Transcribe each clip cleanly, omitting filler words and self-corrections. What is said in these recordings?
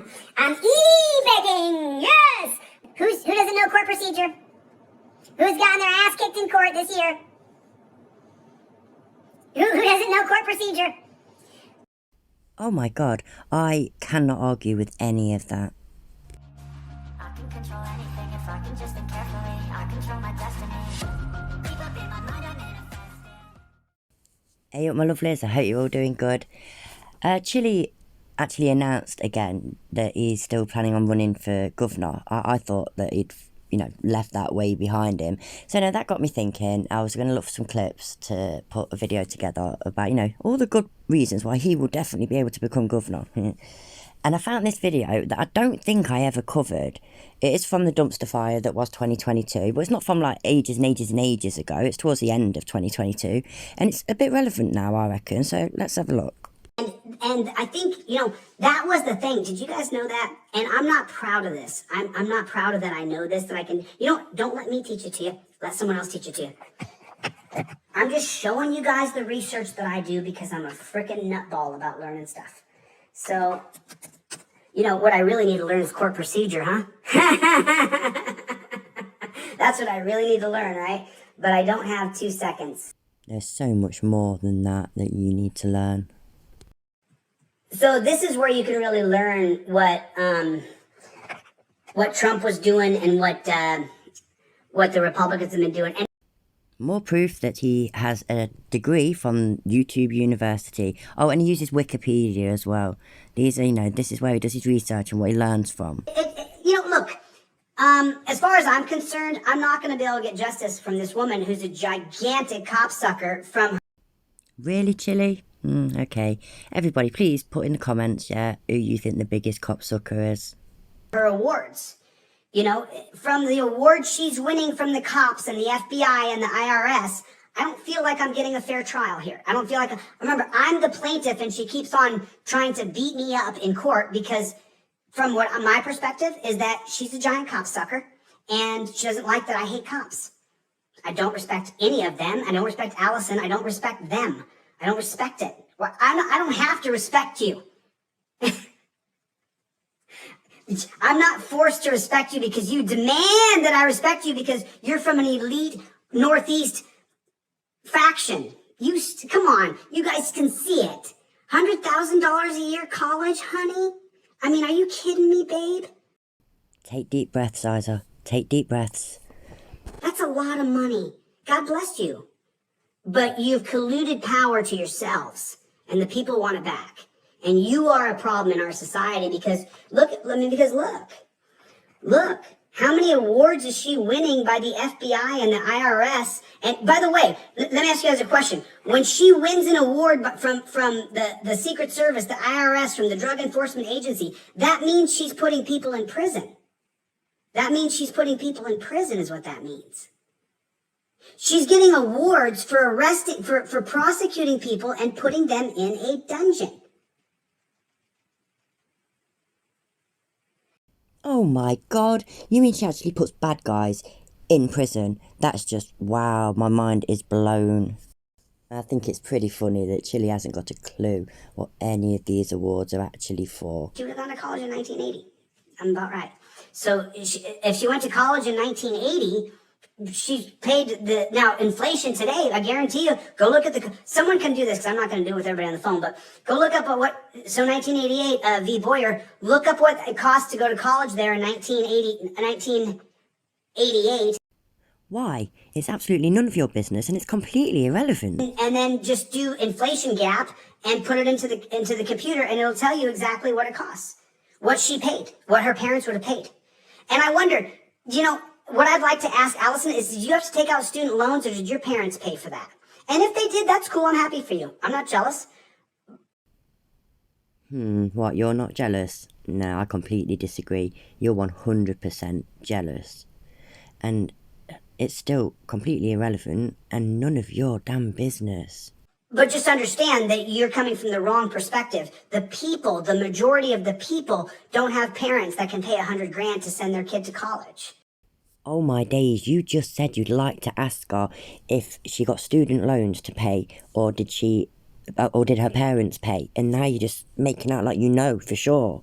I'm e-begging, yes! Who doesn't know court procedure? Who's gotten their ass kicked in court this year? Who doesn't know court procedure? Oh my god, I cannot argue with any of that. I can control anything if I can just think carefully. I control my destiny. Deep up in my mind, I manifest it. Hey up my lovelies, I hope you're all doing good. Chille actually announced again that he's still planning on running for governor. I thought that he'd, left that way behind him. So no, that got me thinking. I was going to look for some clips to put a video together about, all the good reasons why he will definitely be able to become governor. And I found this video that I don't think I ever covered. It is from the dumpster fire that was 2022, but it's not from like ages and ages and ages ago. It's towards the end of 2022, and it's a bit relevant now, I reckon. So let's have a look. And I think, that was the thing. Did you guys know that? And I'm not proud of this. I'm not proud of that. I know this, that I can, don't let me teach it to you. Let someone else teach it to you. I'm just showing you guys the research that I do because I'm a freaking nutball about learning stuff. So, what I really need to learn is court procedure, huh? That's what I really need to learn, right? But I don't have 2 seconds. There's so much more than that you need to learn. So this is where you can really learn what Trump was doing and what the Republicans have been doing. And more proof that he has a degree from YouTube University. Oh, and he uses Wikipedia as well. These are, this is where he does his research and what he learns from. Look, as far as I'm concerned, I'm not going to be able to get justice from this woman who's a gigantic copsucker from... Really, Chille? Okay. Everybody, please put in the comments, who you think the biggest copsucker is. Her awards. From the awards she's winning from the cops and the FBI and the IRS, I don't feel like I'm getting a fair trial here. I don't feel like... Remember, I'm the plaintiff and she keeps on trying to beat me up in court because from what my perspective is that she's a giant copsucker and she doesn't like that I hate cops. I don't respect any of them. I don't respect Allison. I don't respect them. I don't respect it. Well, I don't have to respect you. I'm not forced to respect you because you demand that I respect you because you're from an elite Northeast faction. Come on, you guys can see it. $100,000 a year college, honey? I mean, are you kidding me, babe? Take deep breaths, Isa. Take deep breaths. That's a lot of money. God bless you. But you've colluded power to yourselves, and the people want it back. And you are a problem in our society because look, how many awards is she winning by the FBI and the IRS? And by the way, let me ask you guys a question. When she wins an award from the Secret Service, the IRS, from the Drug Enforcement Agency, that means she's putting people in prison. That means she's putting people in prison is what that means. She's getting awards for for prosecuting people and putting them in a dungeon. Oh my god, you mean she actually puts bad guys in prison? That's just, wow, my mind is blown. I think it's pretty funny that Chille hasn't got a clue what any of these awards are actually for. She would have gone to college in 1980. I'm about right. So if she went to college in 1980, she's paid now inflation today, I guarantee you, go look at someone can do this because I'm not going to do it with everybody on the phone, but go look up 1988, V. Boyer, look up what it cost to go to college there in 1988. Why? It's absolutely none of your business and it's completely irrelevant. And then just do inflation gap and put it into the computer and it'll tell you exactly what it costs, what she paid, what her parents would have paid. And I wonder, what I'd like to ask Allison is, did you have to take out student loans or did your parents pay for that? And if they did, that's cool. I'm happy for you. I'm not jealous. What, you're not jealous? No, I completely disagree. You're 100% jealous. And it's still completely irrelevant and none of your damn business. But just understand that you're coming from the wrong perspective. The majority of the people don't have parents that can pay $100,000 to send their kid to college. Oh my days, you just said you'd like to ask her if she got student loans to pay or did her parents pay, and now you're just making out like you know for sure.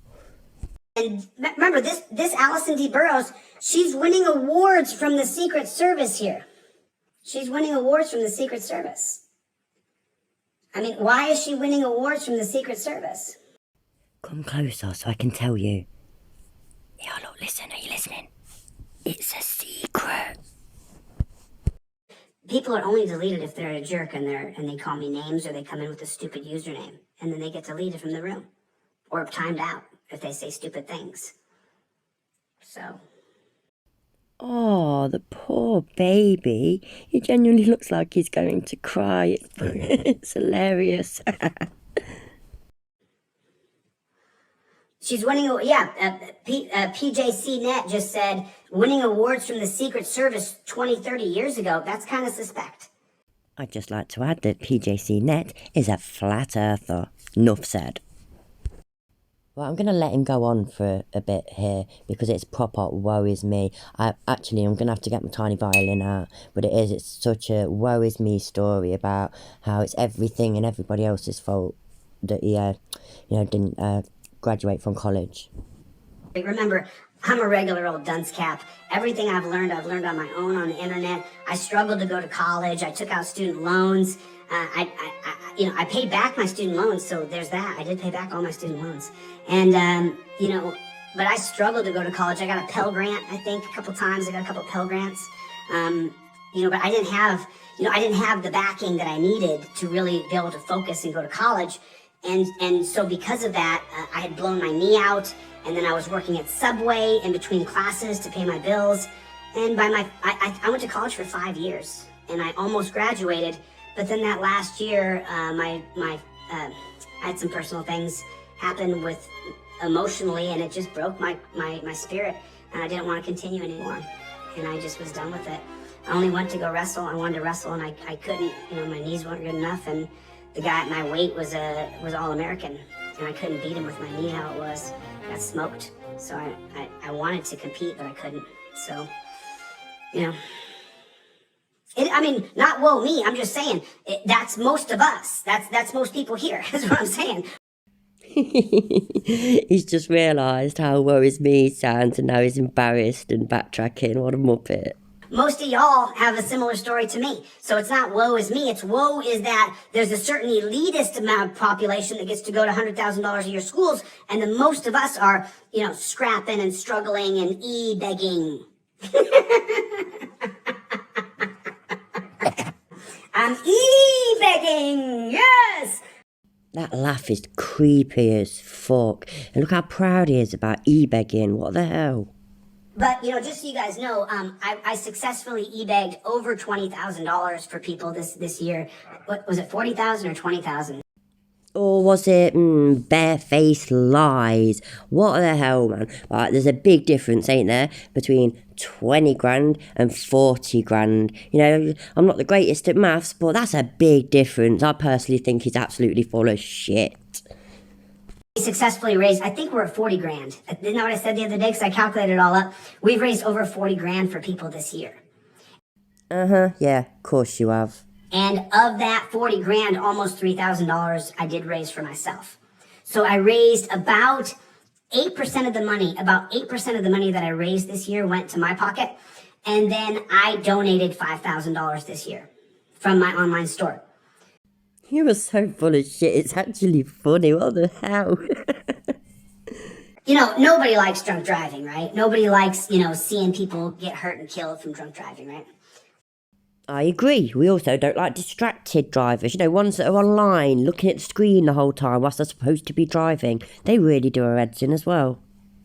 And remember, this Allison D. Burrows, she's winning awards from the Secret Service here. She's winning awards from the Secret Service. I mean, why is she winning awards from the Secret Service? Come closer so I can tell you. Yeah, look, listen, are you listening? It's a secret. People are only deleted if they're a jerk and they call me names or they come in with a stupid username, and then they get deleted from the room or timed out if they say stupid things. So. Oh, the poor baby. He genuinely looks like he's going to cry. It's hilarious. She's winning, PJC Net just said, winning awards from the Secret Service 20, 30 years ago. That's kind of suspect. I'd just like to add that PJC Net is a flat earther. Enough said. Well, I'm going to let him go on for a bit here because it's proper woe is me. I'm going to have to get my tiny violin out, but it's such a woe is me story about how it's everything and everybody else's fault that he, didn't graduate from college. Remember, I'm a regular old dunce cap. Everything I've learned on my own on the internet. I struggled to go to college. I took out student loans. I paid back my student loans, so there's that. I did pay back all my student loans. And, but I struggled to go to college. I got a Pell Grant, I think, a couple times. I got a couple Pell Grants. But I didn't have the backing that I needed to really be able to focus and go to college. And so because of that, I had blown my knee out, and then I was working at Subway in between classes to pay my bills. And I went to college for 5 years, and I almost graduated. But then that last year, I had some personal things happen with emotionally, and it just broke my spirit, and I didn't want to continue anymore, and I just was done with it. I only went to go wrestle. I wanted to wrestle, and I couldn't. My knees weren't good enough, and the guy at my weight was All-American, and I couldn't beat him with my knee how it was. I got smoked, so I wanted to compete, but I couldn't. So, not woe me. I'm just saying that's most of us. That's most people here. Is what I'm saying. He's just realised how woe is me sounds, and now he's embarrassed and backtracking. What a muppet. Most of y'all have a similar story to me. So it's not woe is me, it's woe is that there's a certain elitist amount of population that gets to go to $100,000 a year schools, and the most of us are, scrapping and struggling and e-begging. I'm e-begging, yes! That laugh is creepy as fuck. And look how proud he is about e-begging. What the hell? But, just so you guys know, I successfully e-begged over $20,000 for people this year. What was it, 40,000 or 20,000? Or was it barefaced lies? What the hell, man? Right, there's a big difference, ain't there, between 20 grand and 40 grand. I'm not the greatest at maths, but that's a big difference. I personally think he's absolutely full of shit. We successfully raised, I think we're at 40 grand. Isn't that what I said the other day? Because I calculated it all up. We've raised over 40 grand for people this year. Yeah, of course you have. And of that 40 grand, almost $3,000 I did raise for myself. So I raised about 8% of the money. About 8% of the money that I raised this year went to my pocket. And then I donated $5,000 this year from my online store. You were so full of shit. It's actually funny. What the hell? Nobody likes drunk driving, right? Nobody likes, seeing people get hurt and killed from drunk driving, right? I agree. We also don't like distracted drivers. Ones that are online, looking at the screen the whole time whilst they're supposed to be driving. They really do our heads in as well.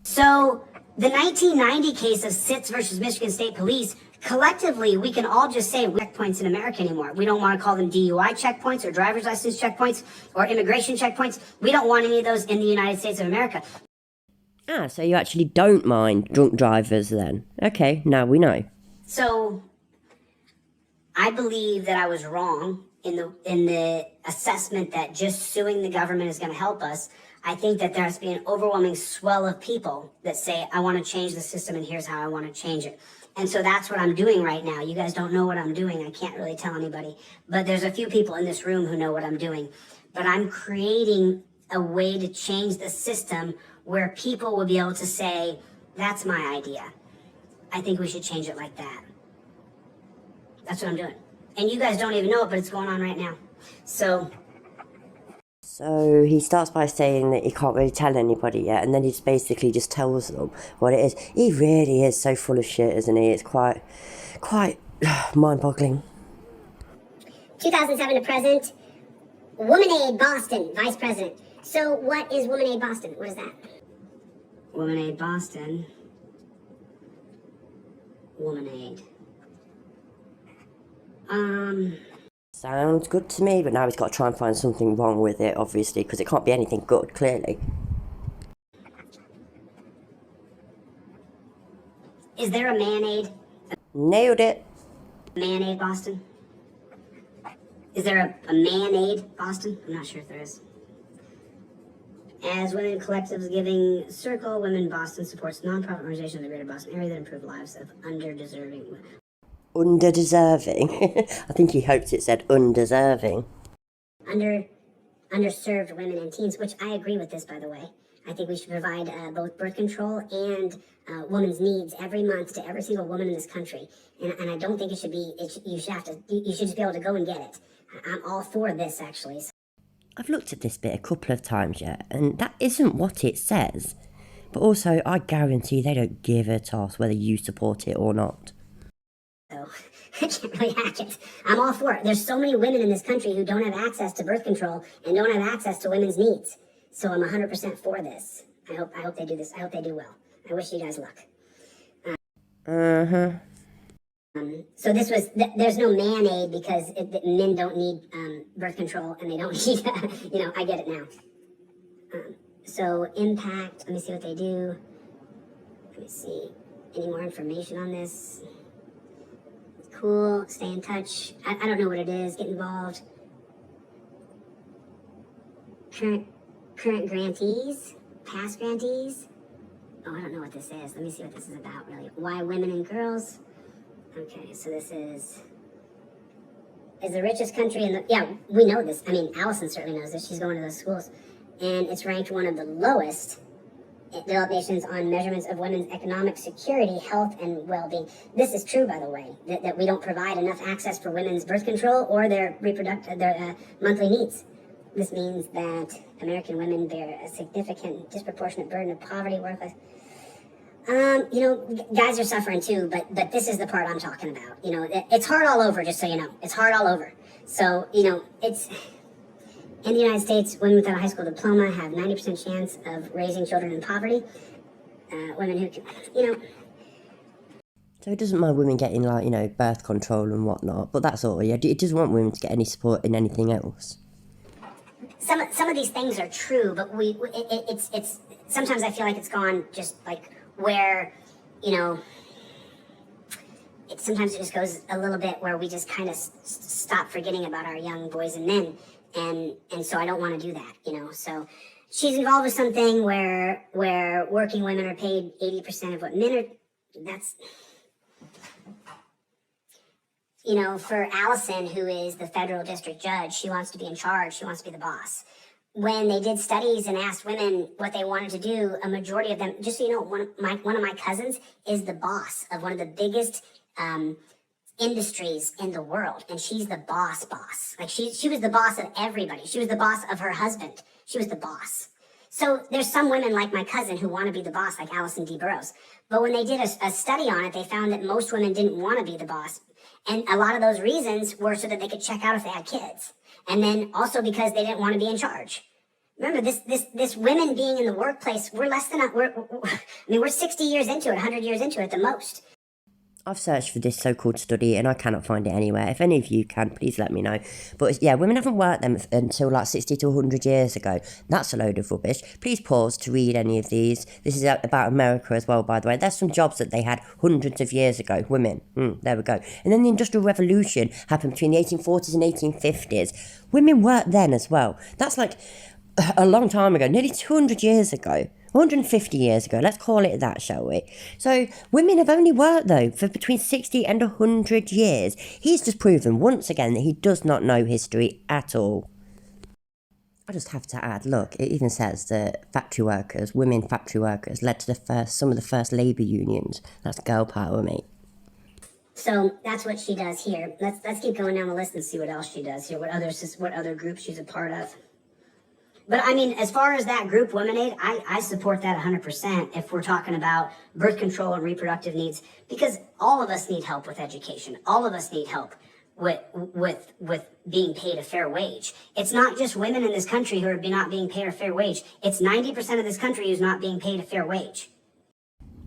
So, the 1990 case of Sitz versus Michigan State Police, collectively, we can all just say checkpoints in America anymore. We don't want to call them DUI checkpoints or driver's license checkpoints or immigration checkpoints. We don't want any of those in the United States of America. So you actually don't mind drunk drivers then? Okay, now we know. So, I believe that I was wrong in the assessment that just suing the government is going to help us. I think that there has to be an overwhelming swell of people that say, I want to change the system and here's how I want to change it. And so that's what I'm doing right now. You guys don't know what I'm doing. I can't really tell anybody. But there's a few people in this room who know what I'm doing. But I'm creating a way to change the system where people would be able to say, that's my idea. I think we should change it like that. That's what I'm doing. And you guys don't even know it, but it's going on right now. So he starts by saying that he can't really tell anybody yet, and then he basically just tells them what it is. He really is so full of shit, isn't he? It's quite mind-boggling. 2007 to present, WomanAid Boston, Vice President. So what is WomanAid Boston? What is that? WomanAid Boston. WomanAid. Sounds good to me, but now he's got to try and find something wrong with it, obviously, because it can't be anything good, clearly. Is there a man-aid? Nailed it. Man-aid Boston? Is there a man-aid Boston? I'm not sure if there is. As Women Collectives Giving Circle, Women Boston supports nonprofit organizations in the greater Boston area that improve lives of underdeserving women. Underdeserving. I think he hoped it said undeserving. Underserved women and teens, which I agree with this, by the way. I think we should provide both birth control and women's needs every month to every single woman in this country. And I don't think it should be, you should just be able to go and get it. I'm all for this, actually. I've looked at this bit a couple of times yet, and that isn't what it says. But also, I guarantee they don't give a toss whether you support it or not. So I can't really hack it. I'm all for it. There's so many women in this country who don't have access to birth control and don't have access to women's needs. So I'm 100% for this. I hope they do this. I hope they do well. I wish you guys luck. So this was, there's no man-aid because men don't need birth control and they don't need, I get it now. So impact, let me see what they do. Let me see, any more information on this? Cool, stay in touch. I don't know what it is, get involved. Current grantees, past grantees. Oh, I don't know what this is. Let me see what this is about, really. Why women and girls? Okay, so this is the richest country in the, yeah, we know this. I mean, Allison certainly knows this. She's going to those schools. And it's ranked one of the lowest developed nations on measurements of women's economic security, health, and well-being. This is true, by the way, that we don't provide enough access for women's birth control or their monthly needs. This means that American women bear a significant, disproportionate burden of poverty, workplace. Guys are suffering too, but this is the part I'm talking about. It's hard all over, just so you know. It's hard all over. So, it's... In the United States, women without a high school diploma have 90% chance of raising children in poverty. Women who can, So he doesn't mind women getting, birth control and whatnot, but that's all. Yeah, he doesn't want women to get any support in anything else. Some of these things are true, but it's sometimes I feel like it's gone just like where, sometimes it just goes a little bit where we just kind of stop forgetting about our young boys and men. And so I don't want to do that, So she's involved with something where working women are paid 80% of what men are. That's, for Allison, who is the federal district judge, she wants to be in charge. She wants to be the boss. When they did studies and asked women what they wanted to do, a majority of them, just so you know, one of my cousins is the boss of one of the biggest industries in the world, and she's the boss. Like she was the boss of everybody. She was the boss of her husband. She was the boss. So there's some women like my cousin who want to be the boss, like Allison D. Burrows. But when they did a study on it, they found that most women didn't want to be the boss. And a lot of those reasons were so that they could check out if they had kids. And then also because they didn't want to be in charge. Remember, this women being in the workplace, we're 60 years into it, 100 years into it at the most. I've searched for this so-called study and I cannot find it anywhere. If any of you can, please let me know. But yeah, women haven't worked them until like 60 to 100 years ago. That's a load of rubbish. Please pause to read any of these. This is about America as well, by the way. There's some jobs that they had hundreds of years ago. Women. There we go. And then the Industrial Revolution happened between the 1840s and 1850s. Women worked then as well. That's like a long time ago, nearly 200 years ago. 150 years ago, let's call it that, shall we? So, women have only worked, though, for between 60 and 100 years. He's just proven once again that he does not know history at all. I just have to add, look, it even says that factory workers, women factory workers, led to some of the first labour unions. That's girl power, mate. So that's what she does here. Let's keep going down the list and see what else she does here. What other groups she's a part of. But I mean, as far as that group, Women Aid, I support that 100% if we're talking about birth control and reproductive needs, because all of us need help with education. All of us need help with being paid a fair wage. It's not just women in this country who are not being paid a fair wage. It's 90% of this country who's not being paid a fair wage.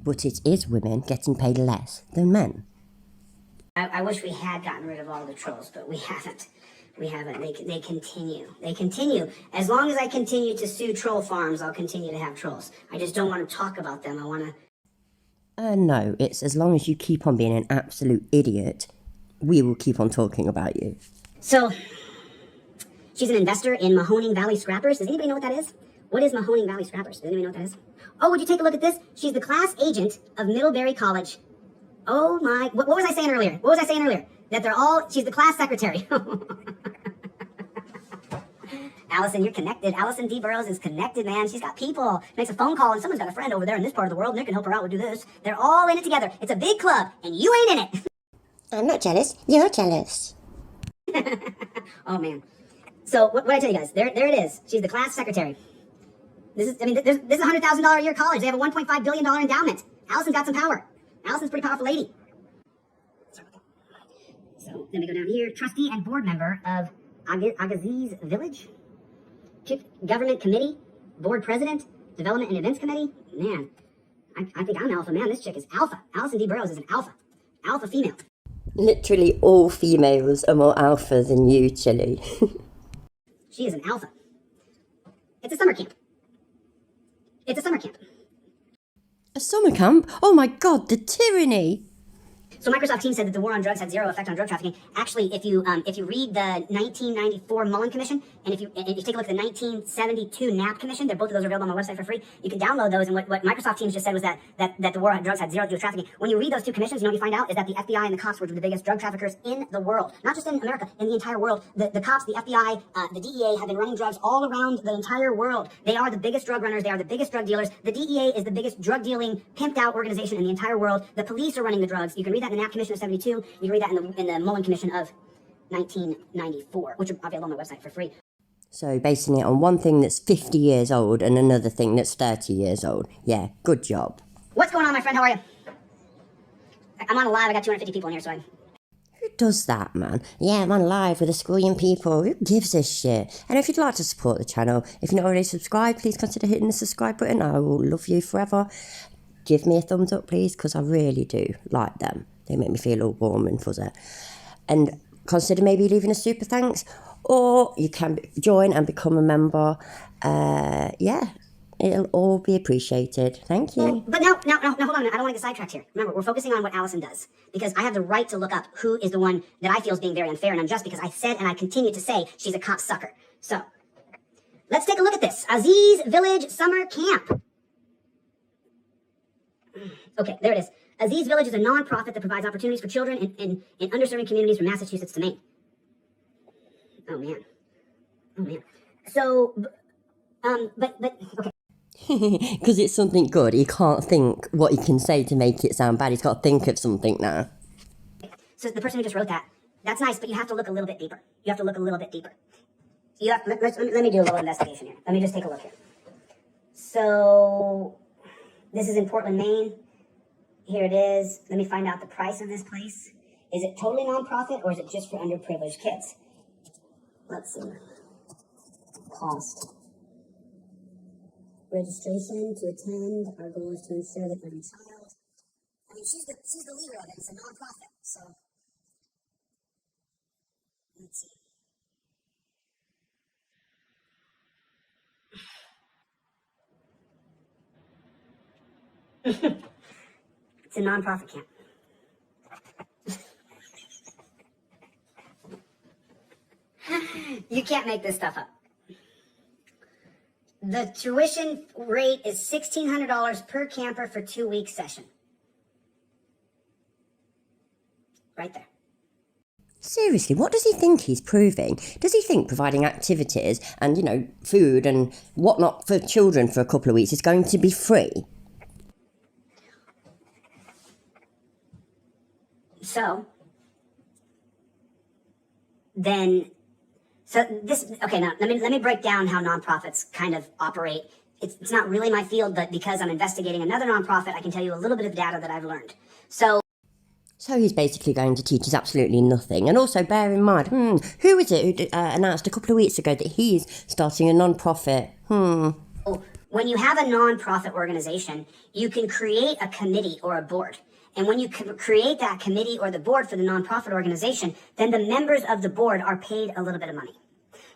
But it is women getting paid less than men. I wish we had gotten rid of all the trolls, but we haven't. We haven't. They continue. They continue. As long as I continue to sue troll farms, I'll continue to have trolls. I just don't want to talk about them. I want to... No, it's as long as you keep on being an absolute idiot, we will keep on talking about you. So, she's an investor in Mahoning Valley Scrappers. Does anybody know what that is? What is Mahoning Valley Scrappers? Does anybody know what that is? Oh, would you take a look at this? She's the class agent of Middlebury College. Oh my... What was I saying earlier? That she's the class secretary. Allison, you're connected. Allison D. Burrows is connected, man. She's got people. Makes a phone call, and someone's got a friend over there in this part of the world, and they can help her out with do this. They're all in it together. It's a big club, and you ain't in it. I'm not jealous. You're jealous. Oh, man. So, what did I tell you guys? There it is. She's the class secretary. This is a $100,000 a year college. They have a $1.5 billion endowment. Allison's got some power. Allison's a pretty powerful lady. So, then we go down here. Trustee and board member of Agassiz Village. Government committee. Board president. Development and events committee. Man, I think I'm alpha. Man, this chick is alpha. Allison D. Burrows is an alpha. Alpha female. Literally all females are more alpha than you, Chille. She is an alpha. It's a summer camp. It's a summer camp. A summer camp? Oh my god, the tyranny! So Microsoft Teams said that the war on drugs had zero effect on drug trafficking. Actually, if you read the 1994 Mullen Commission, and if you take a look at the 1972 Knapp Commission, both of those are available on my website for free. You can download those. And what Microsoft Teams just said was that the war on drugs had zero to do with trafficking. When you read those two commissions, you know what you find out is that the FBI and the cops were the biggest drug traffickers in the world, not just in America, in the entire world. The cops, the FBI, the DEA have been running drugs all around the entire world. They are the biggest drug runners. They are the biggest drug dealers. The DEA is the biggest drug dealing, pimped out organization in the entire world. The police are running the drugs. You can read that in the Knapp Commission of 72. You can read that in the Mullen Commission of 1994, which are available on my website for free. So basing it on one thing that's 50 years old and another thing that's 30 years old. Yeah, good job. What's going on, my friend? How are you? I'm on a live. I got 250 people in here, so Who does that, man? Yeah, I'm on live with a squillion people. Who gives a shit? And if you'd like to support the channel, if you're not already subscribed, please consider hitting the subscribe button. I will love you forever. Give me a thumbs up, please, because I really do like them. They make me feel all warm and fuzzy. And consider maybe leaving a super thanks, or you can join and become a member. Yeah, it'll all be appreciated. Thank you. But now, hold on a minute. I don't want to get sidetracked here. Remember, we're focusing on what Allison does, because I have the right to look up who is the one that I feel is being very unfair and unjust, because I said and I continue to say she's a cop sucker. So, let's take a look at this. Aziz Village Summer Camp. Okay, there it is. Aziz Village is a non-profit that provides opportunities for children in underserving communities from Massachusetts to Maine. Oh, man. So, but, okay. Because it's something good. He can't think what he can say to make it sound bad. He's got to think of something now. So the person who just wrote that, that's nice, but you have to look a little bit deeper. Let me do a little investigation here. Let me just take a look here. So, this is in Portland, Maine. Here it is. Let me find out the price of this place. Is it totally non-profit, or is it just for underprivileged kids? Let's see. Cost. Registration to attend. Our goal is to ensure that every child. I mean, she's the leader of it. It's a non-profit. So, let's see. It's a non-profit camp. You can't make this stuff up. The tuition rate is $1,600 per camper for 2-week session. Right there. Seriously, what does he think he's proving? Does he think providing activities and, food and whatnot for children for a couple of weeks is going to be free? So this, okay, now let me break down how nonprofits kind of operate. It's not really my field, but because I'm investigating another nonprofit, I can tell you a little bit of data that I've learned. So he's basically going to teach us absolutely nothing. And also bear in mind, who is it who announced a couple of weeks ago that he's starting a non-profit? When you have a nonprofit organization, you can create a committee or a board. And when you create that committee or the board for the nonprofit organization, then the members of the board are paid a little bit of money.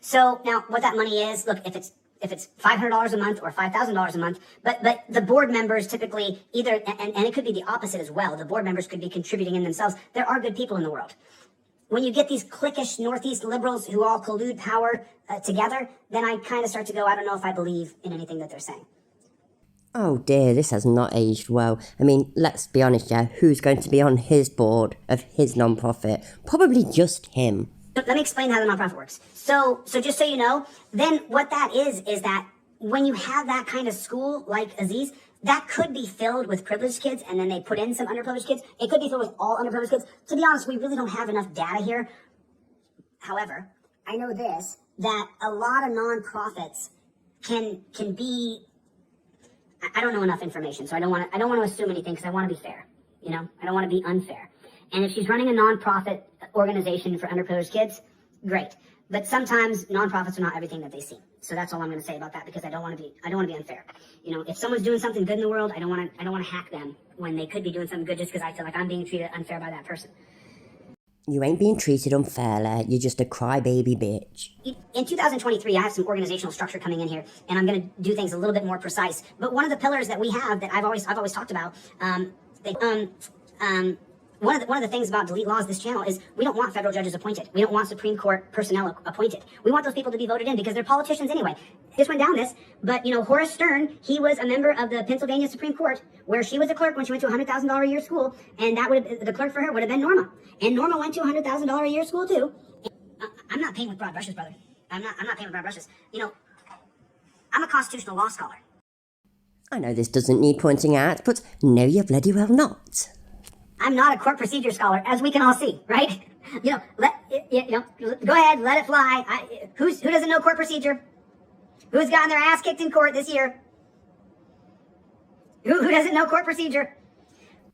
So now what that money is, look, if it's $500 a month or $5,000 a month, but the board members typically either, and it could be the opposite as well, the board members could be contributing in themselves. There are good people in the world. When you get these cliquish Northeast liberals who all collude power together, then I kind of start to go, I don't know if I believe in anything that they're saying. Oh dear, this has not aged well. I mean, let's be honest, yeah, who's going to be on his board of his non-profit? Probably just him. Let me explain how the nonprofit works. So just so you know, then what that is that when you have that kind of school like Aziz, that could be filled with privileged kids, and then they put in some underprivileged kids. It could be filled with all underprivileged kids. To be honest, we really don't have enough data here. However, I know this, that a lot of nonprofits can be, I don't know enough information, so I don't want to assume anything because I want to be fair. I don't want to be unfair. And if she's running a nonprofit organization for underprivileged kids, great. But sometimes nonprofits are not everything that they seem. So that's all I'm going to say about that, because I don't want to be unfair. If someone's doing something good in the world, I don't want to hack them when they could be doing something good just because I feel like I'm being treated unfair by that person. You ain't being treated unfairly. You're just a crybaby bitch. In 2023, I have some organizational structure coming in here, and I'm going to do things a little bit more precise. But one of the pillars that we have that I've always talked about, one of the things about delete laws this channel is we don't want federal judges appointed. We don't want Supreme Court personnel appointed. We want those people to be voted in because they're politicians anyway. Just went down this, but Horace Stern, he was a member of the Pennsylvania Supreme Court, where she was a clerk when she went to a $100,000 a year school, and the clerk for her would have been Norma. And Norma went to a $100,000 a year school too. I'm not painting with broad brushes, brother. I'm not painting with broad brushes. I'm a constitutional law scholar. I know this doesn't need pointing out, but no, you bloody well not. I'm not a court procedure scholar, as we can all see, right? Go ahead, let it fly. Who doesn't know court procedure? Who's gotten their ass kicked in court this year? Who doesn't know court procedure?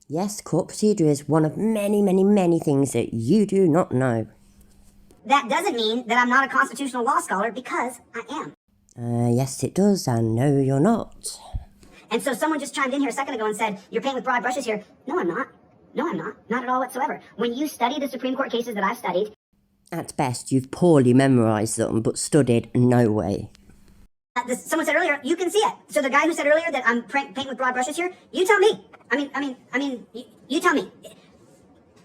Yes, court procedure is one of many, many, many things that you do not know. That doesn't mean that I'm not a constitutional law scholar, because I am. Yes, it does, and no, you're not. And so someone just chimed in here a second ago and said, you're painting with broad brushes here. No, I'm not. No, I'm not. Not at all whatsoever. When you study the Supreme Court cases that I've studied... At best, you've poorly memorised them, but studied no way. Someone said earlier, you can see it. So the guy who said earlier that I'm painting with broad brushes here, you tell me. You tell me.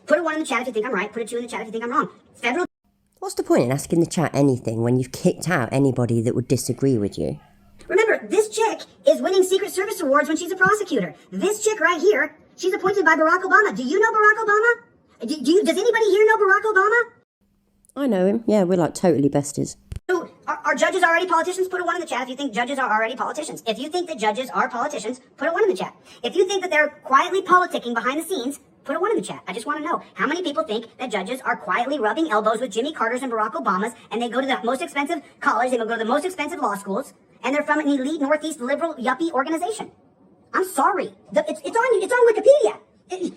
Put a 1 in the chat if you think I'm right. Put a 2 in the chat if you think I'm wrong. Federal... What's the point in asking the chat anything when you've kicked out anybody that would disagree with you? Remember, this chick is winning Secret Service awards when she's a prosecutor. This chick right here, she's appointed by Barack Obama. Do you know Barack Obama? Does anybody here know Barack Obama? I know him. Yeah, we're like totally besties. So, are judges already politicians? Put a 1 in the chat if you think judges are already politicians. If you think that judges are politicians, put a 1 in the chat. If you think that they're quietly politicking behind the scenes, put a 1 in the chat. I just want to know, how many people think that judges are quietly rubbing elbows with Jimmy Carter's and Barack Obama's, and they go to the most expensive college, they go to the most expensive law schools, and they're from an elite Northeast liberal yuppie organization? I'm sorry. It's on Wikipedia.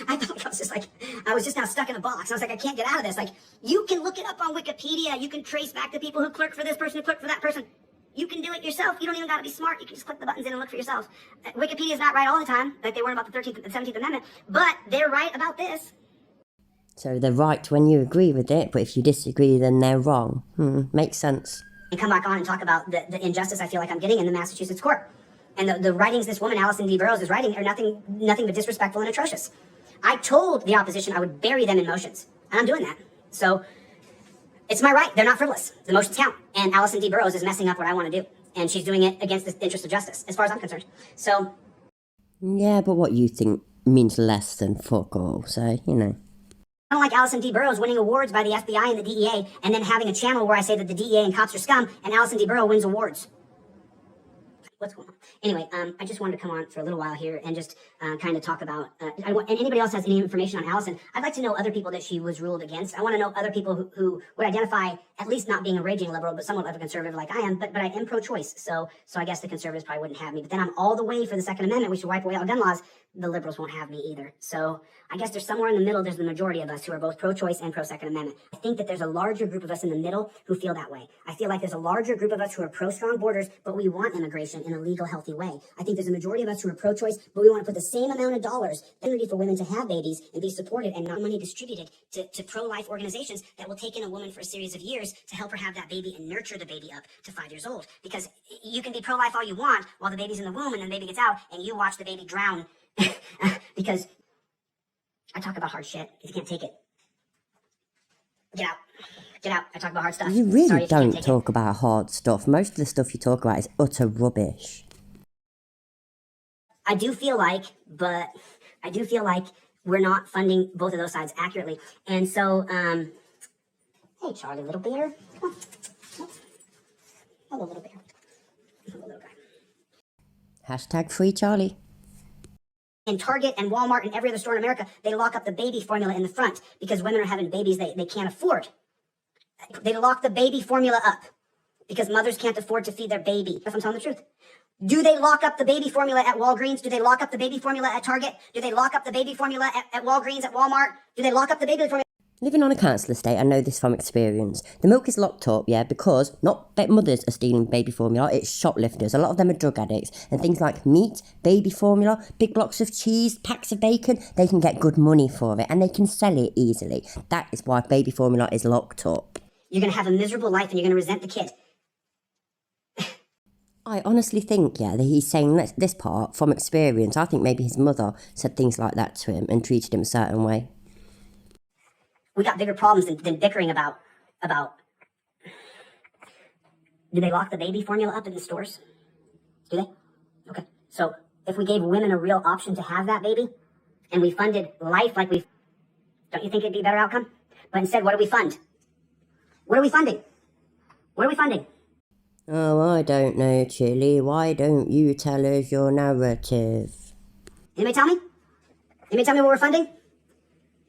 I thought I was just now stuck in a box. I was like, I can't get out of this. Like, you can look it up on Wikipedia. You can trace back the people who clerked for this person, who clerked for that person. You can do it yourself. You don't even got to be smart. You can just click the buttons in and look for yourself. Wikipedia's not right all the time, like they weren't about the 13th and 17th Amendment, but they're right about this. So they're right when you agree with it, but if you disagree, then they're wrong. Makes sense. And come back on and talk about the injustice I feel like I'm getting in the Massachusetts court. And the writings this woman, Allison D. Burrows, is writing are nothing but disrespectful and atrocious. I told the opposition I would bury them in motions, and I'm doing that. So it's my right. They're not frivolous. The motions count. And Allison D. Burrows is messing up what I want to do. And she's doing it against the interest of justice, as far as I'm concerned. So... Yeah, but what you think means less than fuck all, so, you know. I don't like Allison D. Burrows winning awards by the FBI and the DEA, and then having a channel where I say that the DEA and cops are scum, and Allison D. Burrows wins awards. What's going on? Anyway, I just wanted to come on for a little while here and just kind of talk about, and anybody else has any information on Allison, I'd like to know other people that she was ruled against. I want to know other people who would identify at least not being a raging liberal, but somewhat of a conservative like I am, but I am pro-choice, so I guess the conservatives probably wouldn't have me. But then I'm all the way for the Second Amendment, we should wipe away all gun laws. The liberals won't have me either. So I guess there's somewhere in the middle, there's the majority of us who are both pro-choice and pro-Second Amendment. I think that there's a larger group of us in the middle who feel that way. I feel like there's a larger group of us who are pro-strong borders, but we want immigration in a legal, healthy way. I think there's a majority of us who are pro-choice, but we want to put the same amount of dollars, opportunity for women to have babies and be supported, and not money distributed to pro-life organizations that will take in a woman for a series of years to help her have that baby and nurture the baby up to 5 years old. Because you can be pro-life all you want while the baby's in the womb and then the baby gets out and you watch the baby drown because I talk about hard shit. If you can't take it, get out. Get out. I talk about hard stuff. You really Sorry if you can't don't take talk about hard stuff. Most of the stuff you talk about is utter rubbish. I do feel like we're not funding both of those sides accurately. And so, hey, Charlie, little bear. Come on. Hello, little bear. Hello, little guy. Hashtag free Charlie. In Target and Walmart and every other store in America, they lock up the baby formula in the front because women are having babies they can't afford. They lock the baby formula up because mothers can't afford to feed their baby. If I'm telling the truth. Do they lock up the baby formula at Walgreens? Do they lock up the baby formula at Target? Do they lock up the baby formula at Walgreens, at Walmart? Do they lock up the baby formula? Living on a council estate, I know this from experience. The milk is locked up, yeah, because not mothers are stealing baby formula, it's shoplifters. A lot of them are drug addicts. And things like meat, baby formula, big blocks of cheese, packs of bacon, they can get good money for it and they can sell it easily. That is why baby formula is locked up. You're going to have a miserable life and you're going to resent the kid. I honestly think, yeah, that he's saying this part from experience. I think maybe his mother said things like that to him and treated him a certain way. We got bigger problems than bickering about. Do they lock the baby formula up in the stores? Do they? Okay. So if we gave women a real option to have that baby, and we funded life like we, don't you think it'd be a better outcome? But instead, what do we fund? What are we funding? What are we funding? Oh, I don't know, Chille. Why don't you tell us your narrative? Anybody tell me? Anybody tell me what we're funding?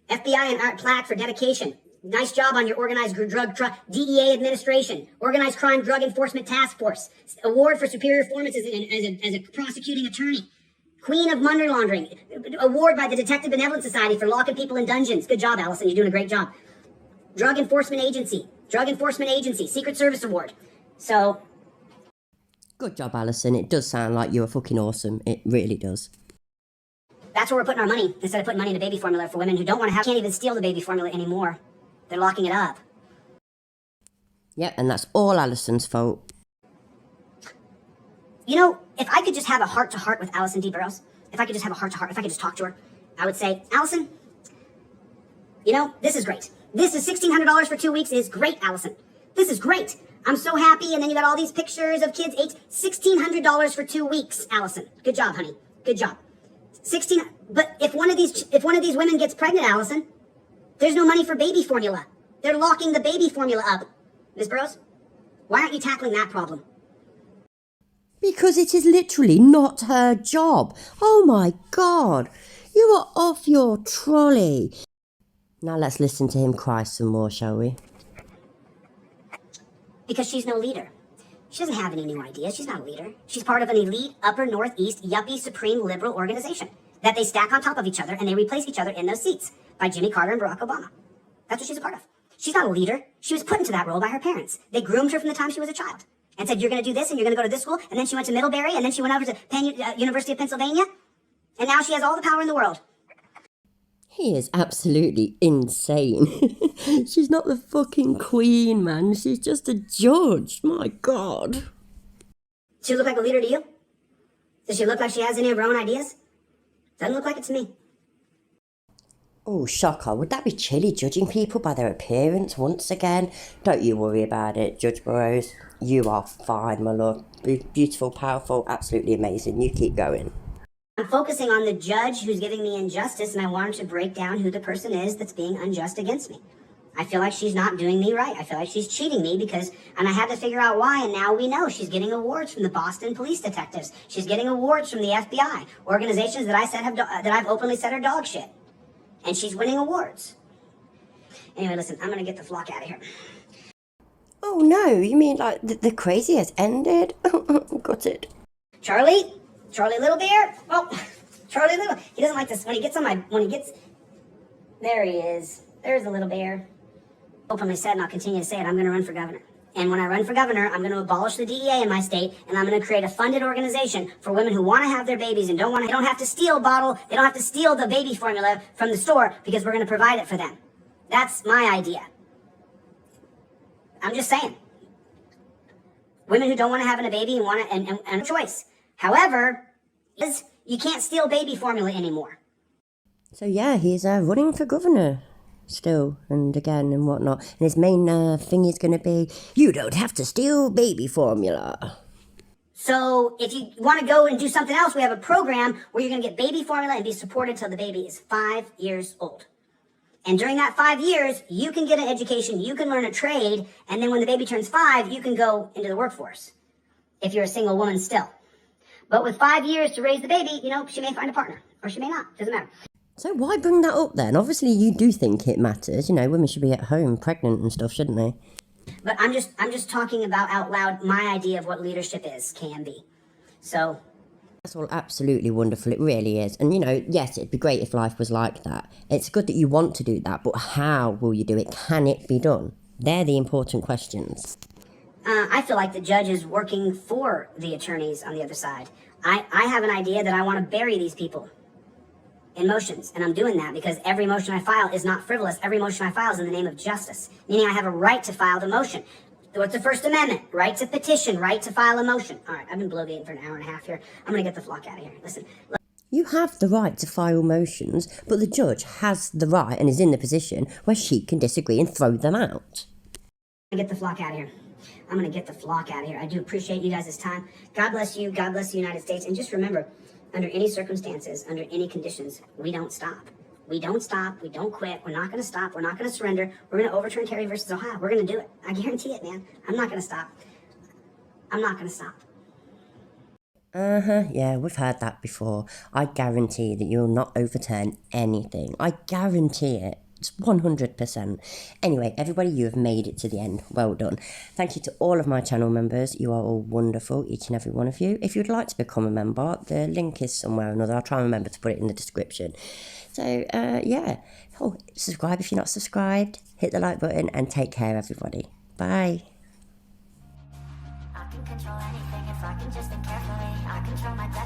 FBI and art plaque for dedication. Nice job on your organized drug DEA administration. Organized crime drug enforcement task force. Award for superior performance as a prosecuting attorney. Queen of money laundering. Award by the Detective Benevolent Society for locking people in dungeons. Good job, Allison. You're doing a great job. Drug Enforcement Agency. Secret Service Award. So. Good job, Allison. It does sound like you're fucking awesome. It really does. That's where we're putting our money, instead of putting money into baby formula for women who don't want to have, can't even steal the baby formula anymore. They're locking it up. Yep, and that's all Allison's fault. You know, if I could just have a heart-to-heart with Allison D. Burrows, if I could just have a heart-to-heart, if I could just talk to her, I would say, Allison, you know, this is great. This is $1,600 for 2 weeks is great, Allison. This is great. I'm so happy, and then you got all these pictures of kids. $1,600 for 2 weeks, Allison. Good job, honey. Good job. But if one of these women gets pregnant, Allison, there's no money for baby formula. They're locking the baby formula up. Ms. Burrows, why aren't you tackling that problem? Because it is literally not her job. Oh my God. You are off your trolley. Now let's listen to him cry some more, shall we? Because she's no leader. She doesn't have any new ideas. She's not a leader. She's part of an elite upper northeast yuppie supreme liberal organization that they stack on top of each other and they replace each other in those seats by Jimmy Carter and Barack Obama. That's what she's a part of. She's not a leader. She was put into that role by her parents. They groomed her from the time she was a child and said, you're going to do this and you're going to go to this school. And then she went to Middlebury and then she went over to University of Pennsylvania. And now she has all the power in the world. He is absolutely insane. She's not the fucking queen, man. She's just a judge. My God. Does she look like a leader to you? Does she look like she has any of her own ideas? Doesn't look like it to me. Oh, shocker. Would that be Chille judging people by their appearance once again? Don't you worry about it, Judge Burrows. You are fine, my love. Beautiful, powerful, absolutely amazing. You keep going. I'm focusing on the judge who's giving me injustice, and I want her to break down who the person is that's being unjust against me. I feel like she's not doing me right. I feel like she's cheating me and I had to figure out why, and now we know she's getting awards from the Boston police detectives. She's getting awards from the FBI, organizations that I've openly said are dog shit. And she's winning awards. Anyway, listen, I'm gonna get the flock out of here. Oh no, you mean like the crazy has ended? Got it. Charlie Little Bear? Oh, Charlie Little, he doesn't like this, there he is. There's the little bear. Openly said, and I'll continue to say it, I'm gonna run for governor. And when I run for governor, I'm gonna abolish the DEA in my state, and I'm gonna create a funded organization for women who wanna have their babies and they don't have to steal the baby formula from the store because we're gonna provide it for them. That's my idea. I'm just saying. Women who don't want to have a baby and a choice. However, you can't steal baby formula anymore. So yeah, he's running for governor still and again and whatnot. And his main thing is going to be, you don't have to steal baby formula. So if you want to go and do something else, we have a program where you're going to get baby formula and be supported till the baby is 5 years old. And during that 5 years, you can get an education, you can learn a trade, and then when the baby turns 5, you can go into the workforce. If you're a single woman still. But with 5 years to raise the baby, she may find a partner. Or she may not. Doesn't matter. So why bring that up then? Obviously you do think it matters. Women should be at home pregnant and stuff, shouldn't they? But I'm just talking about out loud my idea of what leadership can be. So that's all absolutely wonderful. It really is. And, yes, it'd be great if life was like that. It's good that you want to do that, but how will you do it? Can it be done? They're the important questions. I feel like the judge is working for the attorneys on the other side. I have an idea that I want to bury these people in motions, and I'm doing that because every motion I file is not frivolous. Every motion I file is in the name of justice, meaning I have a right to file the motion. What's the First Amendment? Right to petition, right to file a motion. All right, I've been bloviating for an hour and a half here. I'm going to get the flock out of here. Listen. You have the right to file motions, but the judge has the right and is in the position where she can disagree and throw them out. I'm going to get the flock out of here. I'm going to get the flock out of here. I do appreciate you guys' time. God bless you. God bless the United States. And just remember, under any circumstances, under any conditions, we don't stop. We don't stop. We don't quit. We're not going to stop. We're not going to surrender. We're going to overturn Terry versus Ohio. We're going to do it. I guarantee it, man. I'm not going to stop. I'm not going to stop. Yeah, we've heard that before. I guarantee that you'll not overturn anything. I guarantee it. It's 100%. Anyway, everybody, you have made it to the end. Well done. Thank you to all of my channel members. You are all wonderful, each and every one of you. If you'd like to become a member, the link is somewhere or another. I'll try and remember to put it in the description. So, yeah. Oh, subscribe if you're not subscribed. Hit the like button and take care, everybody. Bye. I can control anything if I can just think carefully. I control my destiny.